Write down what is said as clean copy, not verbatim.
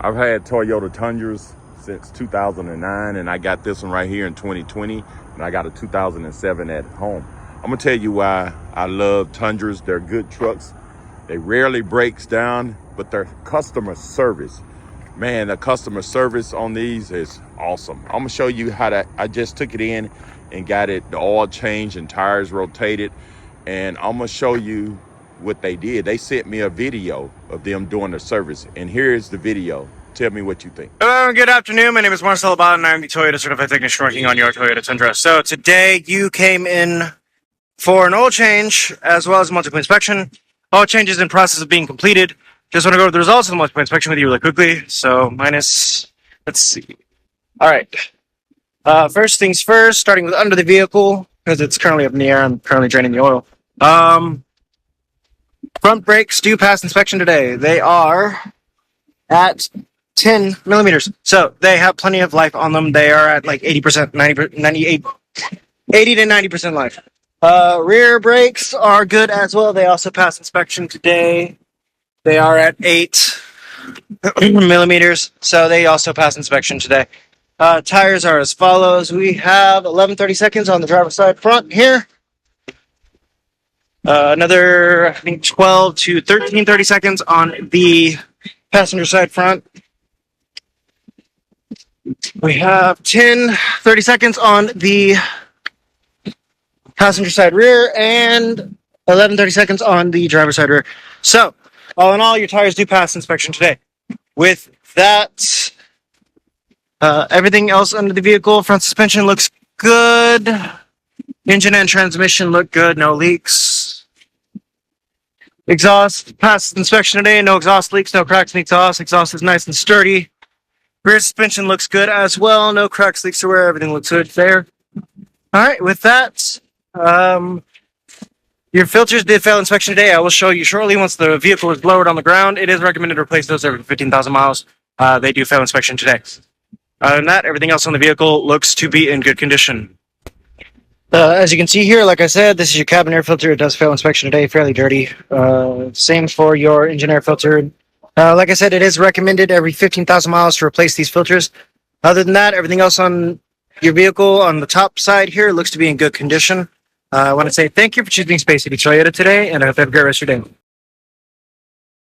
I've had Toyota Tundras since 2009, and I got this one right here in 2020, and I got a 2007 at home. I'm gonna tell you why I love Tundras. They're good trucks. They rarely breaks down, but their customer service, man, the customer service on these is awesome. I'm gonna show you how to, I just took it in and got it, the oil changed and tires rotated, and I'm gonna show you what they did. They sent me a video of them doing the service, and here's the video. Tell me what you think. Hello, good afternoon. My name is Marcel Abad, and I'm the Toyota Certified Technician working on your Toyota Tundra. So today you came in for an oil change as well as a multiple inspection. Oil change is in process of being completed. Just want to go over the results of the multiple inspection with you really quickly. So let's see. All right. First things first, starting with under the vehicle, because it's currently up in the air. I'm currently draining the oil. Front brakes do pass inspection today. They are at 10 millimeters. So they have plenty of life on them. They are at like 80%, 80 to 90% life. Rear brakes are good as well. They also pass inspection today. They are at 8 millimeters. So they also pass inspection today. Tires are as follows. We have 11/30 seconds on the driver's side front here. Another, I think, 12 to 13/30 seconds on the passenger side front. We have 10/30 seconds on the passenger side rear and 11/30 seconds on the driver's side rear. So, all in all, your tires do pass inspection today. With that, everything else under the vehicle, front suspension looks good. Engine and transmission look good, no leaks. Exhaust passed inspection today, no exhaust leaks, no cracks in exhaust. Exhaust is nice and sturdy. Rear suspension looks good as well, no cracks, leaks, or wear. Everything looks good there. All right, with that, your filters did fail inspection today. I will show you shortly once the vehicle is lowered on the ground. It is recommended to replace those every 15,000 miles. They do fail inspection today. Other than that, everything else on the vehicle looks to be in good condition. As you can see here, like I said, this is your cabin air filter. It does fail inspection today, fairly dirty. Same for your engine air filter. Like I said, it is recommended every 15,000 miles to replace these filters. Other than that, everything else on your vehicle on the top side here looks to be in good condition. I want to say thank you for choosing Space City Toyota today, and I hope you have a great rest of your day.